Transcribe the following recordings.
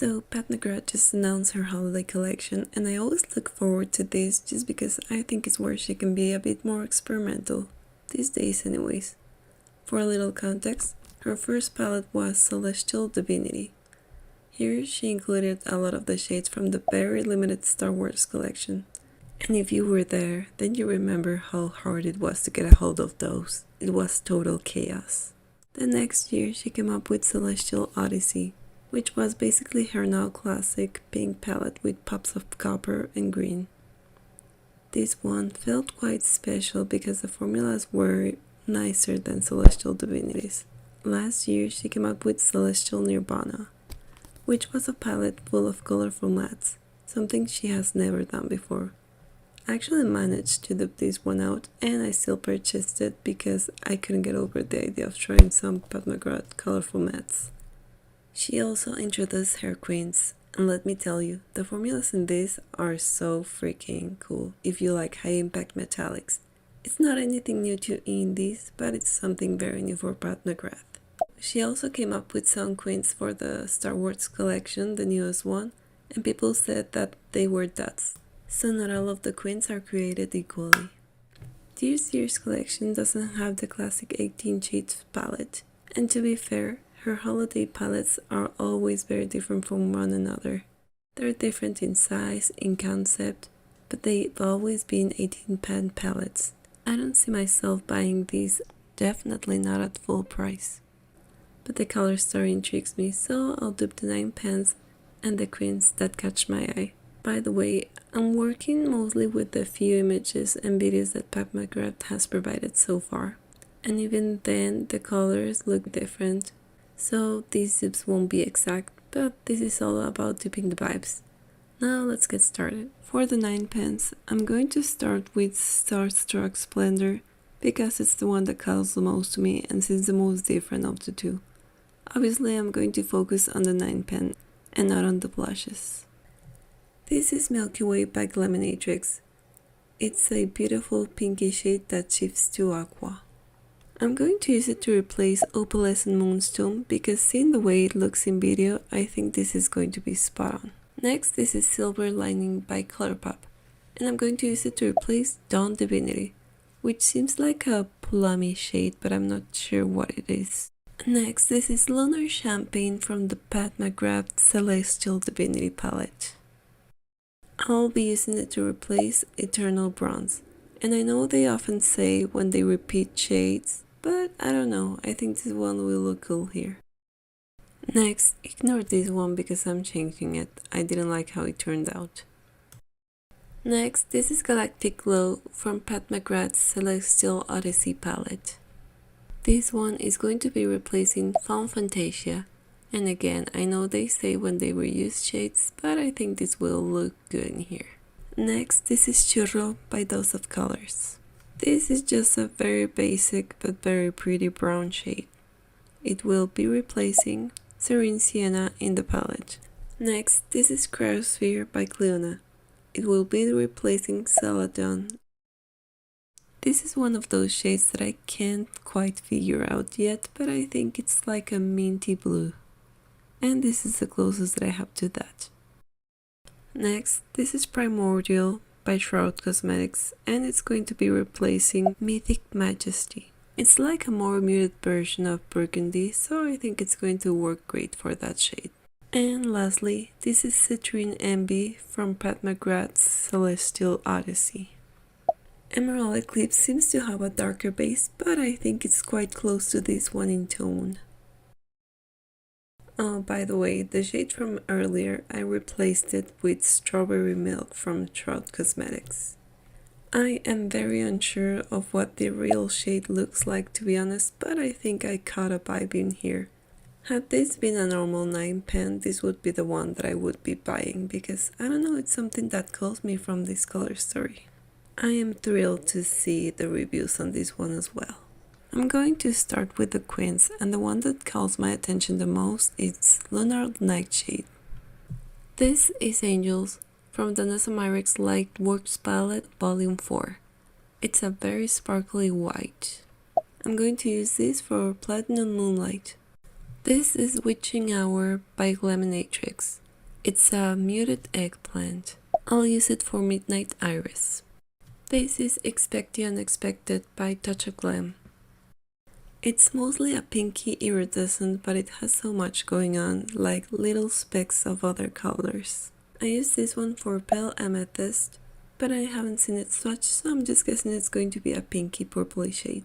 So Pat McGrath just announced her holiday collection, and I always look forward to this just because I think it's where she can be a bit more experimental, these days anyways. For a little context, her first palette was Celestial Divinity. Here she included a lot of the shades from the very limited Star Wars collection. And if you were there, then you remember how hard it was to get a hold of those. It was total chaos. The next year she came up with Celestial Odyssey, which was basically her now classic pink palette with pops of copper and green. This one felt quite special because the formulas were nicer than Celestial Divinities. Last year she came up with Celestial Nirvana, which was a palette full of colorful mattes, something she has never done before. I actually managed to dupe this one out, and I still purchased it because I couldn't get over the idea of trying some Pat McGrath colorful mattes. She also introduced her queens, and let me tell you, the formulas in this are so freaking cool if you like high impact metallics. It's not anything new to indies, but it's something very new for Pat McGrath. She also came up with some queens for the Star Wars collection, the newest one, and people said that they were duds. So not all of the queens are created equally. This year's collection doesn't have the classic 18 shades palette, and to be fair, her holiday palettes are always very different from one another. They're different in size, in concept, but they've always been 18 pan palettes. I don't see myself buying these, definitely not at full price. But the color story intrigues me, so I'll dupe the 9 pans and the queens that catch my eye. By the way, I'm working mostly with the few images and videos that Pat McGrath has provided so far. And even then, the colors look different. So these dupes won't be exact, but this is all about duping the vibes. Now let's get started. For the 9 pans, I'm going to start with Starstruck Splendor because it's the one that calls the most to me and seems the most different of the two. Obviously, I'm going to focus on the 9 pan and not on the blushes. This is Milky Way by Gleminatrix. It's a beautiful pinky shade that shifts to aqua. I'm going to use it to replace Opalescent Moonstone because seeing the way it looks in video, I think this is going to be spot on. Next, this is Silver Lining by Colourpop, and I'm going to use it to replace Dawn Divinity, which seems like a plummy shade, but I'm not sure what it is. Next, this is Lunar Champagne from the Pat McGrath Celestial Divinity palette. I'll be using it to replace Eternal Bronze, and I know they often say when they repeat shades, but I don't know, I think this one will look cool here. Next, ignore this one because I'm changing it, I didn't like how it turned out. Next, this is Galactic Glow from Pat McGrath's Celestial Odyssey palette. This one is going to be replacing Fawn Fantasia. And again, I know they say when they reuse shades, but I think this will look good in here. Next, this is Churro by Dose of Colors. This is just a very basic but very pretty brown shade. It will be replacing Serene Sienna in the palette. Next, this is Cryosphere by Cleona. It will be replacing Celadon. This is one of those shades that I can't quite figure out yet, but I think it's like a minty blue. And this is the closest that I have to that. Next, this is Primordial by Shroud Cosmetics, and it's going to be replacing Mythic Majesty. It's like a more muted version of Burgundy, so I think it's going to work great for that shade. And lastly, this is Citrine Envy from Pat McGrath's Celestial Odyssey. Emerald Eclipse seems to have a darker base, but I think it's quite close to this one in tone. Oh, by the way, the shade from earlier, I replaced it with Strawberry Milk from Shroud Cosmetics. I am very unsure of what the real shade looks like, to be honest, but I think I caught a vibe in here. Had this been a normal 9 pan, this would be the one that I would be buying because, I don't know, it's something that calls me from this color story. I am thrilled to see the reviews on this one as well. I'm going to start with the queens, and the one that calls my attention the most is Lunar Nightshade. This is Angels from the Myrick's Light Works palette Volume 4. It's a very sparkly white. I'm going to use this for Platinum Moonlight. This is Witching Hour by Gleminatrix. It's a muted eggplant. I'll use it for Midnight Iris. This is Expect the Unexpected by Touch of Glam. It's mostly a pinky iridescent, but it has so much going on, like little specks of other colors. I use this one for Pale Amethyst, but I haven't seen it swatched, so I'm just guessing it's going to be a pinky purpley shade.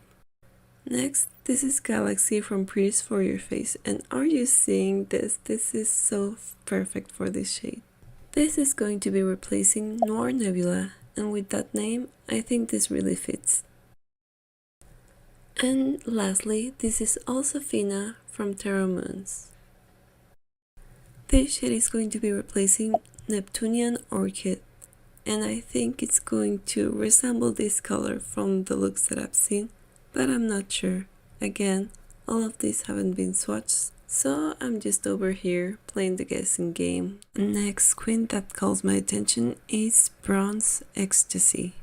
Next, this is Galaxy from Pretty's For Your Face, and are you seeing this? This is so perfect for this shade. This is going to be replacing Noir Nebula, and with that name, I think this really fits. And lastly, this is also Fina from Tarot Moons. This shade is going to be replacing Neptunian Orchid, and I think it's going to resemble this color from the looks that I've seen, but I'm not sure. Again, all of these haven't been swatched, so I'm just over here playing the guessing game. Next queen that calls my attention is Bronze Ecstasy.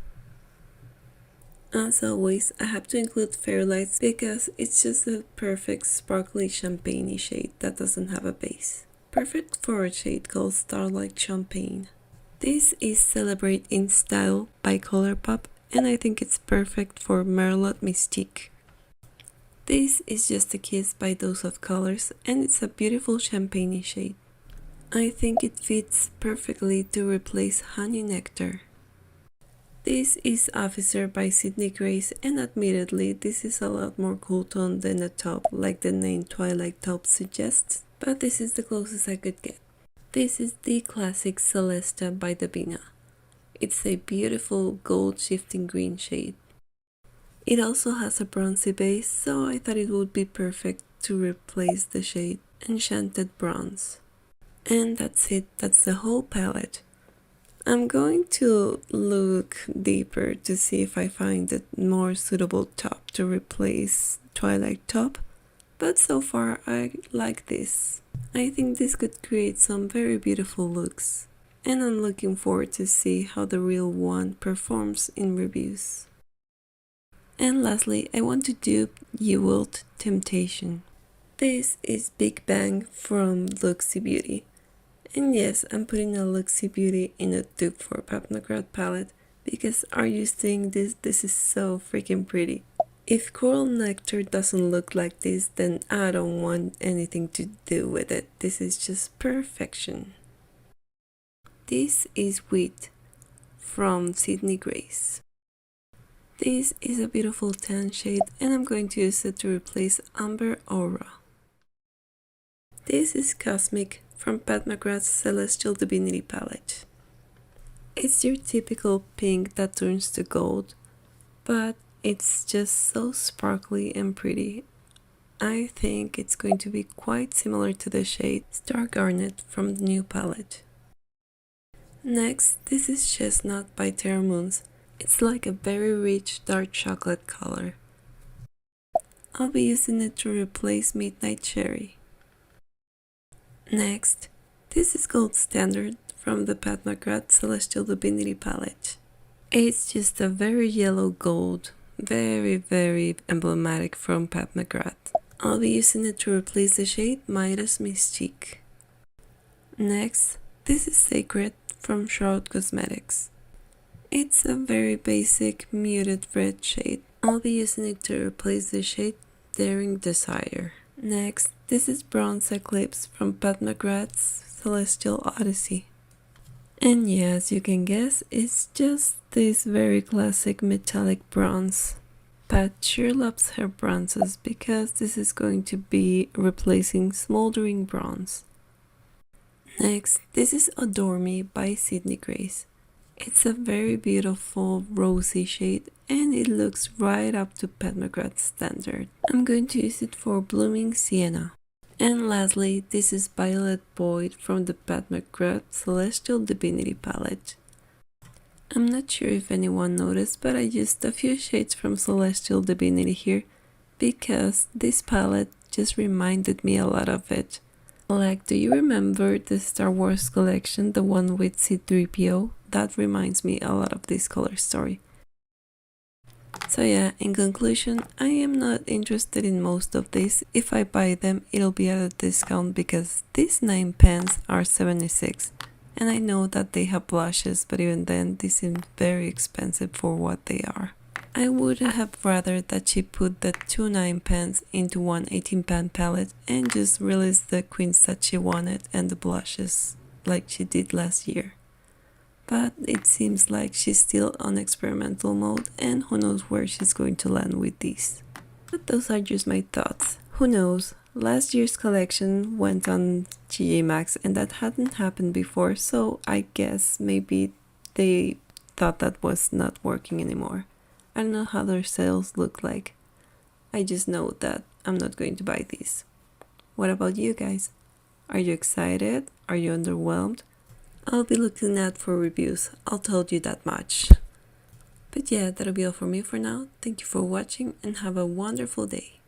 As always, I have to include Fairlights because it's just a perfect sparkly champagne shade that doesn't have a base. Perfect for a shade called Starlight Champagne. This is Celebrate in Style by Colourpop, and I think it's perfect for Merlot Mystique. This is Just a Kiss by Dose of Colors, and it's a beautiful champagne shade. I think it fits perfectly to replace Honey Nectar. This is Officer by Sydney Grace, and admittedly this is a lot more cool tone than a taupe like the name Twilight Taupe suggests, but this is the closest I could get. This is the classic Celesta by Davina. It's a beautiful gold shifting green shade. It also has a bronzy base, so I thought it would be perfect to replace the shade Enchanted Bronze. And that's it, that's the whole palette. I'm going to look deeper to see if I find a more suitable top to replace Twilight Taupe, but so far I like this. I think this could create some very beautiful looks, and I'm looking forward to see how the real one performs in reviews. And lastly, I want to dupe Jeweled Temptation. This is Big Bang from Luxie Beauty. And yes, I'm putting a Luxie Beauty in a dupe for Pat McGrath palette because are you seeing this? This is so freaking pretty. If Coral Nectar doesn't look like this, then I don't want anything to do with it. This is just perfection. This is Wheat from Sydney Grace. This is a beautiful tan shade, and I'm going to use it to replace Amber Aura. This is Cosmic from Pat McGrath's Celestial Divinity palette. It's your typical pink that turns to gold, but it's just so sparkly and pretty. I think it's going to be quite similar to the shade Star Garnet from the new palette. Next, this is Chestnut by Tarot Moons. It's like a very rich dark chocolate color. I'll be using it to replace Midnight Cherry. Next, this is Gold Standard from the Pat McGrath Celestial Divinity palette. It's just a very yellow gold, very emblematic from Pat McGrath. I'll be using it to replace the shade Midas Mystique. Next, this is Sacred from Shroud Cosmetics. It's a very basic muted red shade. I'll be using it to replace the shade Daring Desire. Next, this is Bronze Eclipse from Pat McGrath's Celestial Odyssey. And yeah, as you can guess, it's just this very classic metallic bronze. Pat sure loves her bronzes because this is going to be replacing Smoldering Bronze. Next, this is Adore Me by Sydney Grace. It's a very beautiful rosy shade and it looks right up to Pat McGrath's standard. I'm going to use it for Blooming Sienna. And lastly, this is Violet Boyd from the Pat McGrath Celestial Divinity palette. I'm not sure if anyone noticed, but I used a few shades from Celestial Divinity here because this palette just reminded me a lot of it. Like, do you remember the Star Wars collection, the one with C-3PO? That reminds me a lot of this color story. So yeah, in conclusion, I am not interested in most of these. If I buy them, it'll be at a discount because these 9 pens are 76. And I know that they have blushes, but even then, they seem very expensive for what they are. I would have rather that she put the 2 9 pens into one 18 pan palette and just release the queens that she wanted and the blushes like she did last year. But it seems like she's still on experimental mode and who knows where she's going to land with these. But those are just my thoughts. Who knows? Last year's collection went on TJ Maxx and that hadn't happened before, so I guess maybe they thought that was not working anymore. I don't know how their sales look like. I just know that I'm not going to buy these. What about you guys? Are you excited? Are you underwhelmed? I'll be looking out for reviews, I'll tell you that much. But yeah, that'll be all for me for now. Thank you for watching and have a wonderful day.